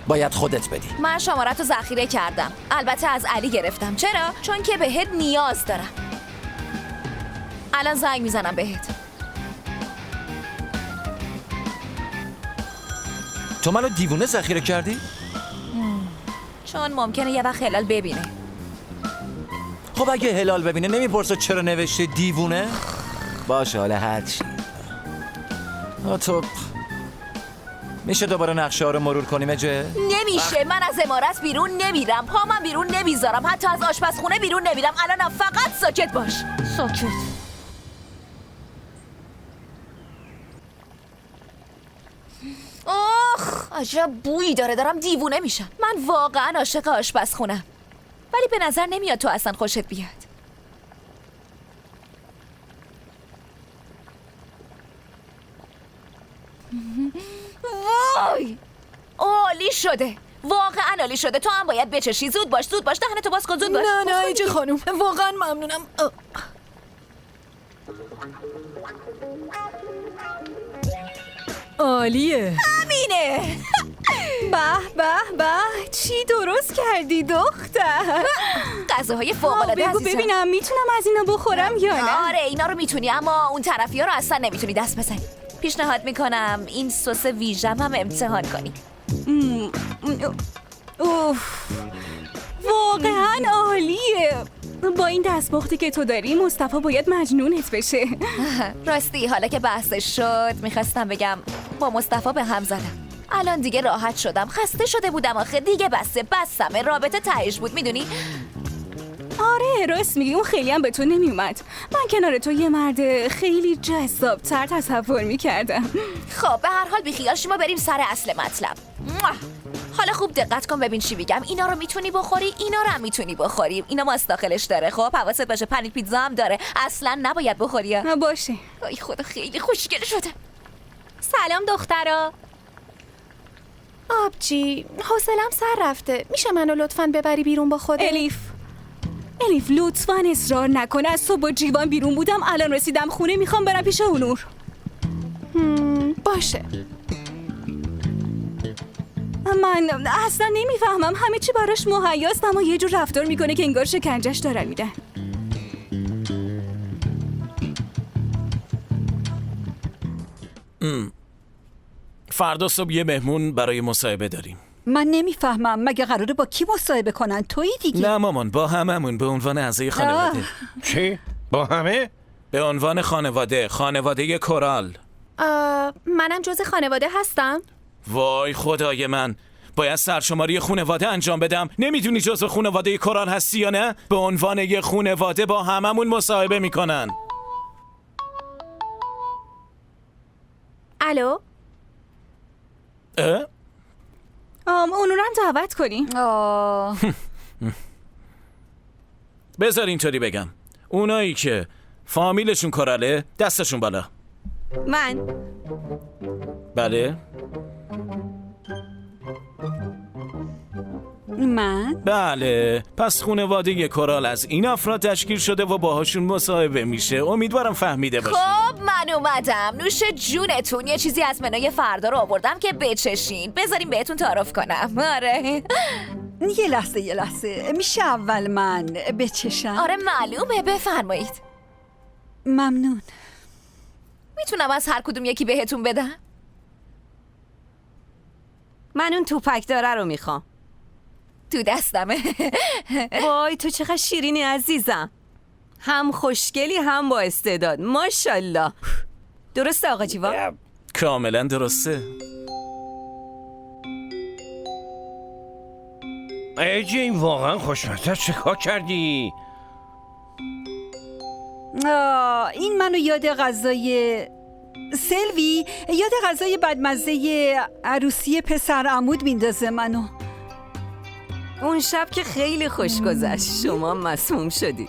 باید خودت بدی. من شماره‌تو ذخیره کردم. البته از علی گرفتم. چرا؟ چون که بهت نیاز دارم. الان زنگ میزنم بهت. تو منو دیوونه ذخیره کردی؟ چون ممکنه یه وقت هلال ببینه. خب اگه هلال ببینه نمیپرسه چرا نوشته دیوونه؟ باشه حالا هرچی. تو میشه دوباره نقشه ها رو مرور کنیم اجه؟ نمیشه. من از عمارت بیرون نمیرم. پامم بیرون نمیذارم. حتی از آشپزخونه بیرون نمیرم. الانم فقط ساکت باش. ساکت. عجب بویی دارم دیوونه میشم. من واقعا عاشق آشپزخونم. ولی به نظر نمیاد تو اصلا خوشت بیاد. وای عالی شده. واقعا عالی شده. تو هم باید بچشی. زود باش دهنتو باز کن. زود باش. نه ایجه خانوم واقعا ممنونم. عالیه. همینه. به چی درست کردی دختر؟ غذاهای فوق‌العاده عزیزم. بگو ببینم میتونم از اینا بخورم یا نه؟ آره اینا رو میتونی، اما اون طرفی ها رو اصلا نمیتونی دست بزنی. پیشنهاد میکنم این سس ویژم هم امتحان کنی. اوف واقعا عالیه. با این دستپختی که تو داری مصطفی باید مجنونت بشه. راستی حالا که بحثش شد میخواستم بگم با مصطفی به هم زدم. الان دیگه راحت شدم. خسته شده بودم آخه. دیگه بسمه. رابطه تهش بود میدونی. آره راست میگی. اون خیلی هم به تو نمیومد. من کنار تو یه مرد خیلی جذاب‌تر تصور میکردم. خب به هر حال بیخیال شما بریم سر اصل مطلب. حالا خوب دقت کن ببین چی میگم. اینا رو میتونی بخوری، اینا رو هم میتونی بخوری. اینا ماست داخلش داره. خب حواست باشه پنیر پیتزا هم داره. اصلا نباید بخوری. باشه. ای خدا خیلی خوشگل شده. سلام دخترا. آبجی حوصله‌ام سر رفته. میشه منو لطفاً ببری بیرون با خودت؟ الیف لطفاً اصرار نکن. از صبح با جیوان بیرون بودم. الان رسیدم خونه میخوام برم پیش اونور. باشه. من اصلا نمیفهمم. همه چی براش مهیاست اما یه جور رفتار میکنه که انگار شکنجهش دارن میدن. فردا صبح یه مهمون برای مصاحبه داریم. من نمیفهمم، مگه قراره با کی مصاحبه کنن؟ تویی دیگه. نه مامان، با هممون به عنوان اعضای خانواده. چی؟ با همه؟ به عنوان خانواده کورال. منم جز خانواده هستم. وای خدای من، باید سرشماری خانواده انجام بدم. نمیدونی جزو خانواده کورال هستی یا نه؟ به عنوان یه خانواده با هممون مصاحبه میکنن. الو؟ اونو هم دعوت کنیم. بذار اینطوری بگم، اونایی که فامیلشون کوراله دستشون بالا. من بله؟ من؟ بله، پس خانواده کورال از این افراد تشکیل شده و باهاشون مصاحبه میشه. امیدوارم فهمیده باشین. خب من اومدم. نوش جونتون، یه چیزی از منوی فردا رو آوردم که بچشین. بذاریم بهتون تعارف کنم. آره یه لحظه میشه اول من بچشم؟ آره معلومه، بفرمایید. ممنون. میتونم از هر کدوم یکی بهتون بدم؟ من اون توپک داره رو میخوام. تو دستمه. وای تو چقدر شیرینی عزیزم، هم خوشگلی هم با استعداد، ماشاءالله. درسته آقا جیوا؟ کاملا درسته. ایجی این واقعا خوشمزه، چه کار کردی؟ این منو یاد غذای سلوی، یاد غذای بدمزه عروسی پسر عمود میندازه منو. اون شب که خیلی خوش گذشت، شما مسموم شدی.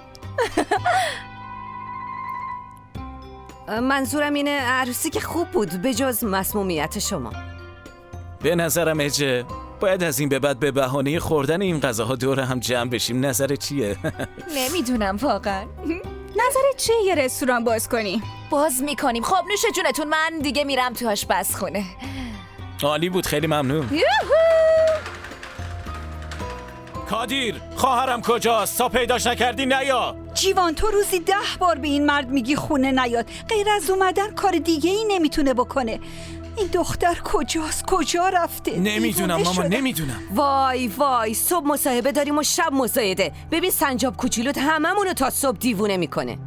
منظورم اینه عروسی که خوب بود به جز مسمومیت شما. به نظرم اجه باید از این به بعد به بهانه خوردن این غذاها دور هم جمع بشیم. نظرت چیه؟ نمیدونم واقعا. نظرت چیه یه رستوران باز کنی؟ باز میکنیم. خب نوش جونتون، من دیگه میرم تو آشپزخونه. عالی بود، خیلی ممنون. کادیر، خواهرم کجاست؟ تا پیداش نکردی نیا. جیوان تو روزی 10 بار به این مرد میگی خونه نیاد، غیر از اومدن کار دیگه ای نمیتونه بکنه. این دختر کجاست؟ کجا رفته؟ نمیدونم ماما، نمیدونم. وای صبح مصاحبه داریم و شب مصاحبه. ببین سنجاب کوچولوت هممونو تا صبح دیوونه میکنه.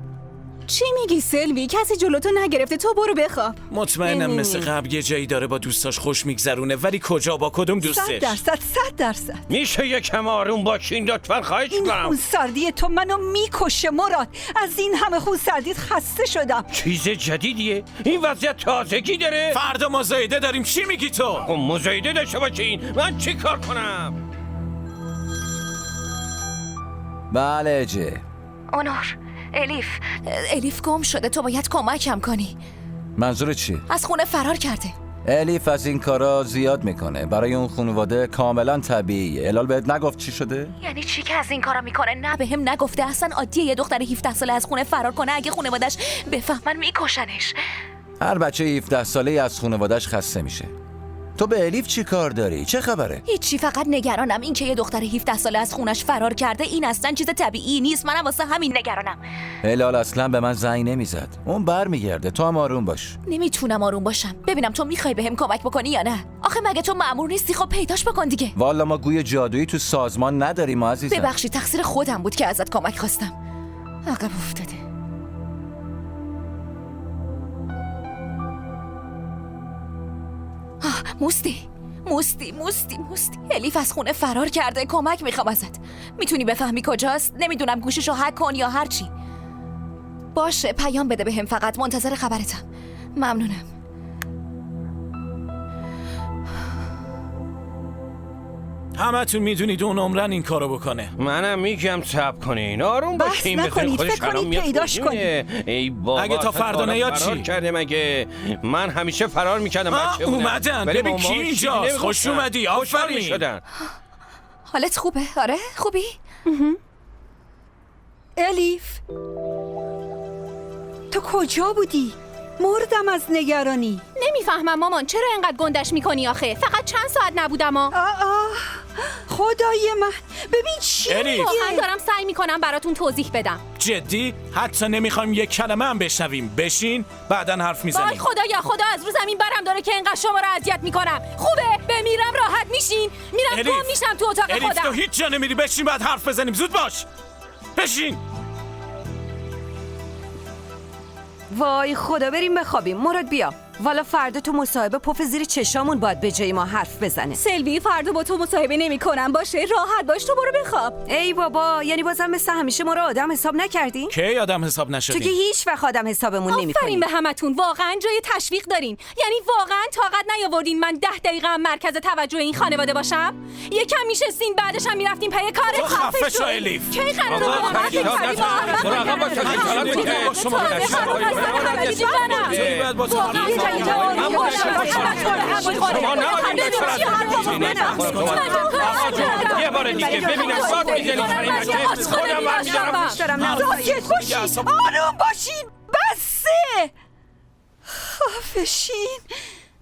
چی میگی سلوی؟ کسی جلوتو نگرفته، تو برو بخواب. مطمئنم مثل قبل یه جایی داره با دوستاش خوش میگذرونه، ولی کجا، با کدوم دوستش؟ 100%. میشه یکم آروم باشین لطفاً، خواهش این میکنم. خون سردی تو منو میکشه مراد. از این همه خون سردیت خسته شدم. چیز جدیدیه؟ این وضعیت تازگی داره؟ فردا مزایده داریم. چی میگی تو؟ خب مزایده داشته باشین، من چی کار کنم؟ بله جه. اونور، الیف گم شده، تو باید کمکم کنی. منظور چی؟ از خونه فرار کرده. الیف از این کارا زیاد میکنه، برای اون خانواده کاملا طبیعیه. الال بهت نگفت چی شده؟ یعنی چی که از این کارا میکنه؟ نه بهم نگفته. اصلا عادیه یه دختر 17 ساله از خونه فرار کنه، اگه خانواده‌اش بفهمن میکشنش. هر بچه 17 ساله از خانواده‌اش خسته میشه. تو به الیف چی کار داری؟ چه خبره؟ هیچی، فقط نگرانم. این که یه دختر 17 ساله از خونش فرار کرده این اصلا چیز طبیعی نیست. منم واسه همین نگرانم. الال اصلا به من زنگ نمیزد. اون برمیگرده، تو هم آروم باش. نمیتونم آروم باشم. ببینم تو میخوای بهم کمک بکنی یا نه. آخه مگه تو مأمور نیستی؟ خب پیداش بکن دیگه. والا ما گوی جادویی تو سازمان نداریم عزیزم. ببخشید، تقصیر خودم بود که ازت کمک خواستم. عقب افتاده. موستی الیف از خونه فرار کرده. کمک میخوام ازت. میتونی بفهمی کجاست؟ نمیدونم، گوششو هک کن یا هرچی. باشه پیام بده بهم، فقط منتظر خبرتم. ممنونم. همتون میدونید اون عمرن این کارو بکنه. منم میگم صبر کنین، آروم باشین. نکنید، فکر کنید پیداش کنید. ای بابا، اگه تا فردا نیاد چی؟ کرده مگه؟ من همیشه فرار میکردم بچه بودم. اومدن، ببین کی اینجاست. خوش اومدی، آفرین. حالت خوبه؟ آره خوبی؟ الیف تو کجا بودی؟ مردم از نگرانی. نمیفهمم مامان، چرا اینقدر گندش میکنی آخه؟ فقط چند ساعت نبودم خدای من ببین چی الیف. میگه. واقعا دارم سعی میکنم براتون توضیح بدم. جدی؟ حتی نمیخوایم یک کلمه هم بشنویم. بشین بعدا حرف وای میزنیم. خدا از رو زمین برم داره که اینقدر شما رو اذیت میکنم. خوبه بمیرم راحت میشین. میرم گم میشم تو اتاق الیف خودم. تو هیچ جا نمیری. بشین بعد حرف بزنیم. زود باش. بشین. وای خدا بریم بخوابیم. مراد بیا. والا فردا تو مصاحبه پف زیر چشامون باید به جای ما حرف بزنه. سلوی فردا با تو مصاحبه نمی‌کنم باشه. راحت باش تو برو بخواب. ای بابا یعنی بازم مثل همیشه ما رو آدم حساب نکردی؟ کی آدم حساب نشدی؟ تو که هیچ وقت آدم حسابمون نمی‌کنی. آفرین به همتون. واقعا جای تشویق دارین. یعنی واقعا طاقت نیاوردین من 10 دقیقه هم مرکز توجه این خانواده باشم؟ یکم میشستین بعدش هم میرفتین پی کار. تو خفه شو الیف. کی قراره واقعا یه بار دیگه ببینم ساک میزنی خودم برمیدارم. آروم باشین. بسه خفشین.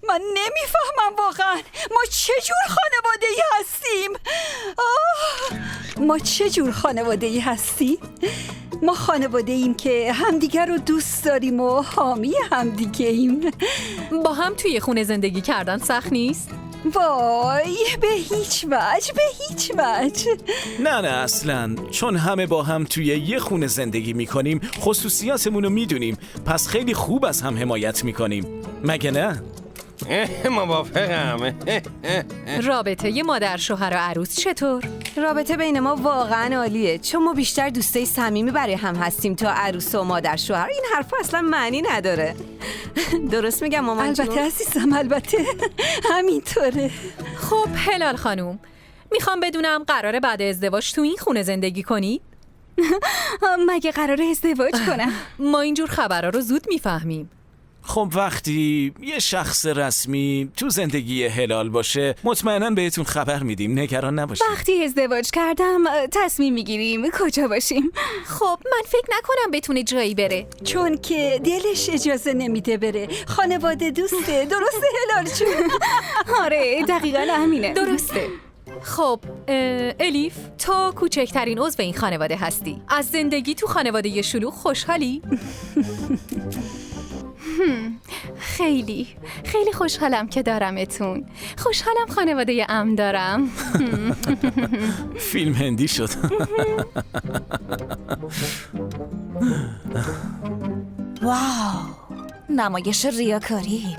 من نمیفهمم واقعا ما چه جور خانواده‌ای هستیم. ما چه جور خانواده‌ای هستیم؟ ما خانواده ایم که همدیگر رو دوست داریم و حامی همدیگه ایم. با هم توی خونه زندگی کردن سخت نیست؟ وای به هیچ وجه. نه اصلا. چون همه با هم توی یه خونه زندگی میکنیم خصوصیاتمون رو میدونیم. پس خیلی خوب از هم حمایت میکنیم. مگه نه؟ موافقم. رابطه ی مادر شوهر و عروس چطور؟ رابطه بین ما واقعا عالیه چون ما بیشتر دوستای صمیمی برای هم هستیم تا عروس و مادر شوهر. این حرف اصلا معنی نداره. درست میگم مامان جون؟ البته عزیزم البته همینطوره. خب هلال خانوم میخوام بدونم قراره بعد ازدواج تو این خونه زندگی کنی؟ مگه قراره ازدواج کنم؟ ما اینجور خبرها رو زود میفهمیم. خب وقتی یه شخص رسمی تو زندگی هلال باشه مطمئنا بهتون خبر میدیم. نگران نباشید. وقتی ازدواج کردم تصمیم میگیریم کجا باشیم. خب من فکر نکنم بتونه جایی بره چون که دلش اجازه نمیده بره. خانواده دوسته. درسته هلال جون؟ آره دقیقا همینه. درسته. خب الیف تو کوچکترین عضو این خانواده هستی. از زندگی تو خانواده شلوغ خوشحالی؟ خیلی خوشحالم که دارمتون. خوشحالم خانواده امن دارم. فیلم هندی شد. واو نمایش ریاکاری.